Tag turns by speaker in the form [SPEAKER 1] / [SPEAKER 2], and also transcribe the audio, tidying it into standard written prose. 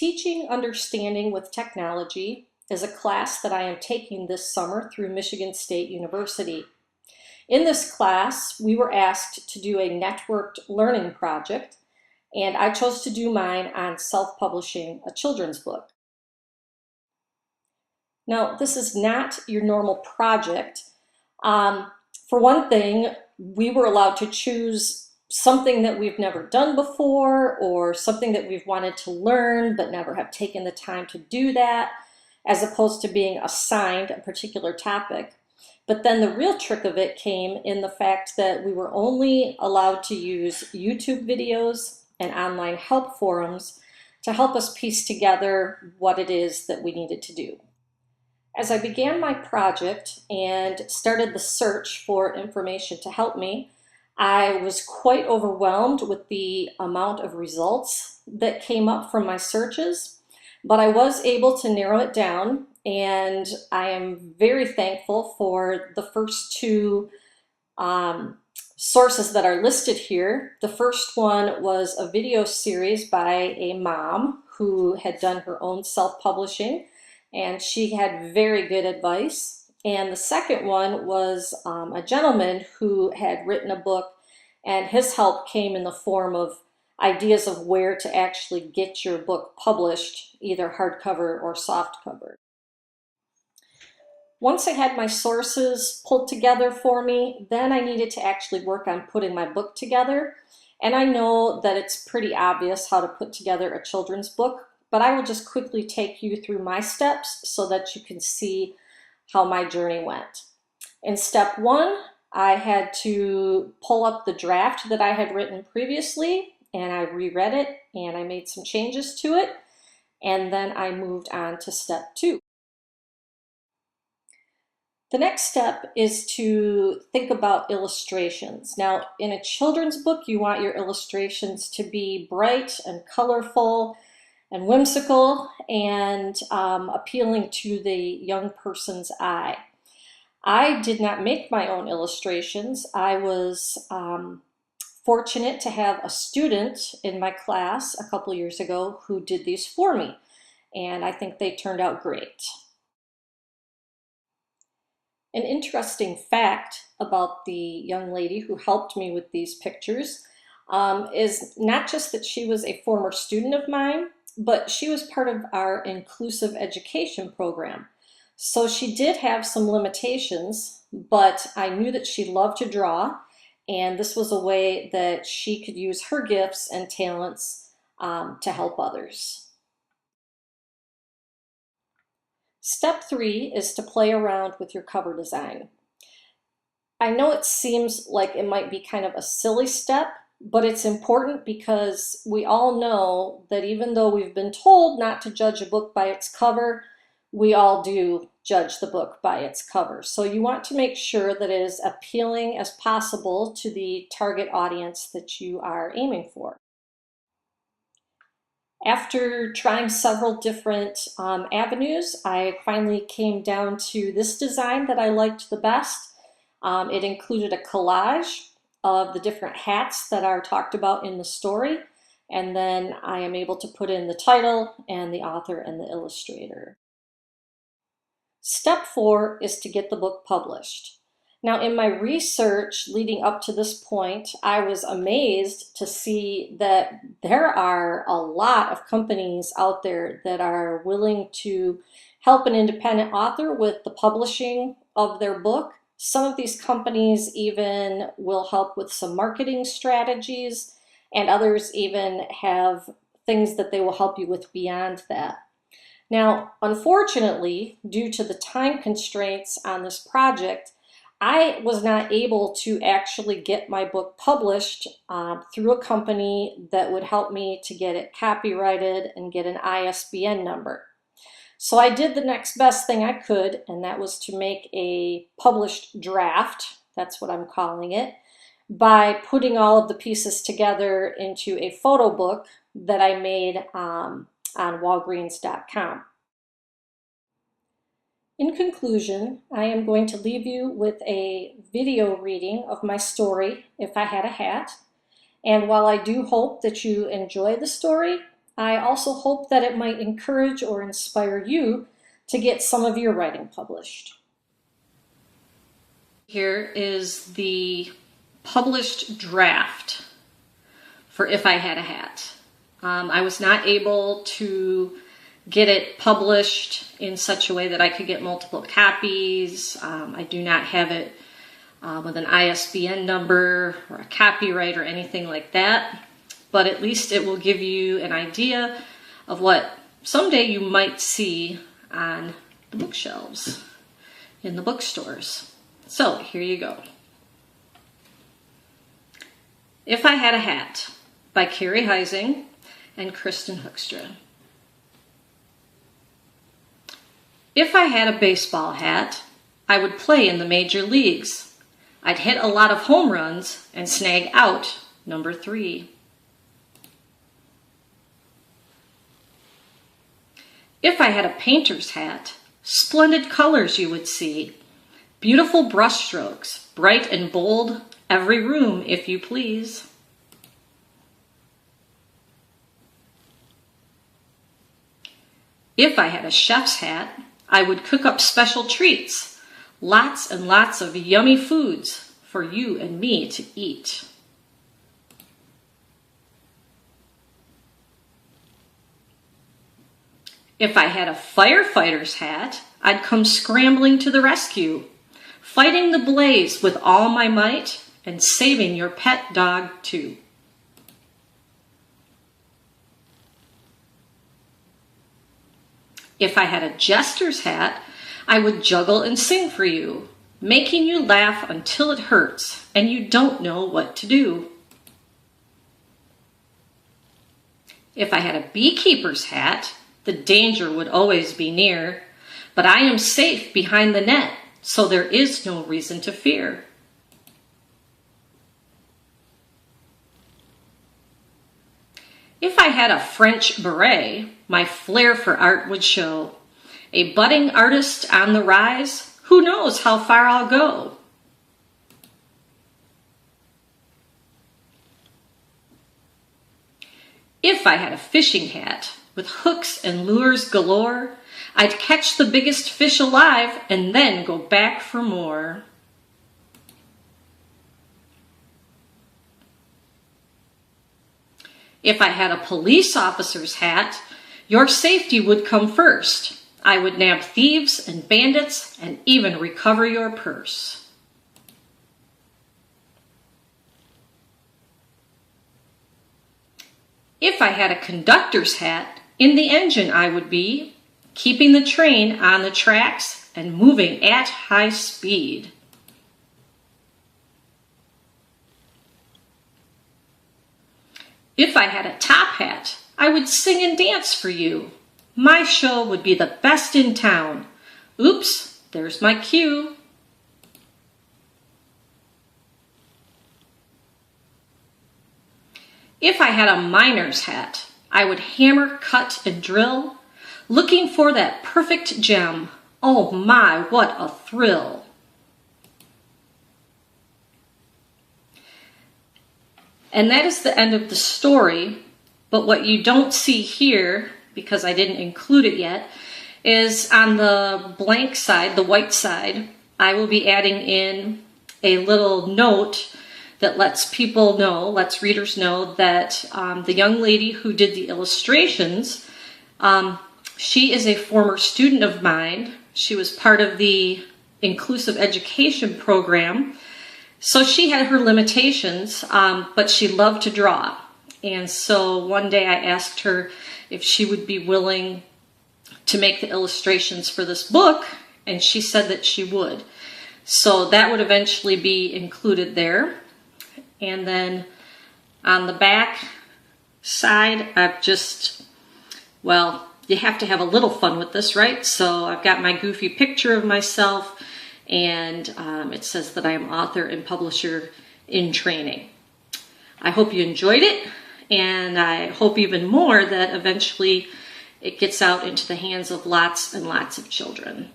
[SPEAKER 1] Teaching Understanding with Technology is a class that I am taking this summer through Michigan State University. In this class, we were asked to do a networked learning project, and I chose to do mine on self-publishing a children's book. Now, this is not your normal project. For one thing, we were allowed to choose something that we've never done before or something that we've wanted to learn but never have taken the time to do that, as opposed to being assigned a particular topic. But then the real trick of it came in the fact that we were only allowed to use YouTube videos and online help forums to help us piece together what it is that we needed to do. As I began my project and started the search for information to help me, I was quite overwhelmed with the amount of results that came up from my searches, but I was able to narrow it down, and I am very thankful for the first two sources that are listed here. The first one was a video series by a mom who had done her own self-publishing, and she had very good advice. And the second one was a gentleman who had written a book, and his help came in the form of ideas of where to actually get your book published, either hardcover or softcover. Once I had my sources pulled together for me, then I needed to actually work on putting my book together. And I know that it's pretty obvious how to put together a children's book, but I will just quickly take you through my steps so that you can see how my journey went. In step one, I had to pull up the draft that I had written previously, and I reread it and I made some changes to it, and then I moved on to step two. The next step is to think about illustrations. Now, in a children's book, you want your illustrations to be bright and colorful and whimsical and appealing to the young person's eye. I did not make my own illustrations. I was fortunate to have a student in my class a couple years ago who did these for me, and I think they turned out great. An interesting fact about the young lady who helped me with these pictures is not just that she was a former student of mine, but she was part of our inclusive education program. So she did have some limitations, but I knew that she loved to draw, and this was a way that she could use her gifts and talents to help others. Step three is to play around with your cover design. I know it seems like it might be kind of a silly step, but it's important because we all know that even though we've been told not to judge a book by its cover, we all do judge the book by its cover. So you want to make sure that it is appealing as possible to the target audience that you are aiming for. After trying several different avenues, I finally came down to this design that I liked the best. It included a collage of the different hats that are talked about in the story, and then I am able to put in the title and the author and the illustrator. Step four is to get the book published. Now, in my research leading up to this point, I was amazed to see that there are a lot of companies out there that are willing to help an independent author with the publishing of their book. Some of these companies even will help with some marketing strategies, and others even have things that they will help you with beyond that. Now, unfortunately, due to the time constraints on this project, I was not able to actually get my book published through a company that would help me to get it copyrighted and get an ISBN number. So I did the next best thing I could, and that was to make a published draft, that's what I'm calling it, by putting all of the pieces together into a photo book that I made on Walgreens.com. In conclusion, I am going to leave you with a video reading of my story, If I Had a Hat. And while I do hope that you enjoy the story, I also hope that it might encourage or inspire you to get some of your writing published. Here is the published draft for If I Had a Hat. I was not able to get it published in such a way that I could get multiple copies. I do not have it with an ISBN number or a copyright or anything like that, but at least it will give you an idea of what someday you might see on the bookshelves in the bookstores. So here you go. If I Had a Hat by Carrie Heising and Kristen Hoekstra. If I had a baseball hat, I would play in the major leagues. I'd hit a lot of home runs and snag out number 3. If I had a painter's hat, splendid colors you would see. Beautiful brush strokes, bright and bold, every room if you please. If I had a chef's hat, I would cook up special treats, lots and lots of yummy foods for you and me to eat. If I had a firefighter's hat, I'd come scrambling to the rescue, fighting the blaze with all my might and saving your pet dog too. If I had a jester's hat, I would juggle and sing for you, making you laugh until it hurts and you don't know what to do. If I had a beekeeper's hat, the danger would always be near, but I am safe behind the net, so there is no reason to fear. If I had a French beret, my flair for art would show. A budding artist on the rise, who knows how far I'll go? If I had a fishing hat with hooks and lures galore, I'd catch the biggest fish alive and then go back for more. If I had a police officer's hat, your safety would come first. I would nab thieves and bandits and even recover your purse. If I had a conductor's hat, in the engine I would be, keeping the train on the tracks and moving at high speed. If I had a top hat, I would sing and dance for you. My show would be the best in town. Oops, there's my cue. If I had a miner's hat, I would hammer, cut, and drill, looking for that perfect gem. Oh my, what a thrill. And that is the end of the story, but what you don't see here, because I didn't include it yet, is on the blank side, the white side, I will be adding in a little note that lets people know, lets readers know that the young lady who did the illustrations, she is a former student of mine. She was part of the inclusive education program. So she had her limitations, but she loved to draw. And so one day I asked her if she would be willing to make the illustrations for this book, and she said that she would. So that would eventually be included there. And then on the back side, I've just, well, you have to have a little fun with this, right? So I've got my goofy picture of myself, and it says that I am author and publisher in training. I hope you enjoyed it, and I hope even more that eventually it gets out into the hands of lots and lots of children.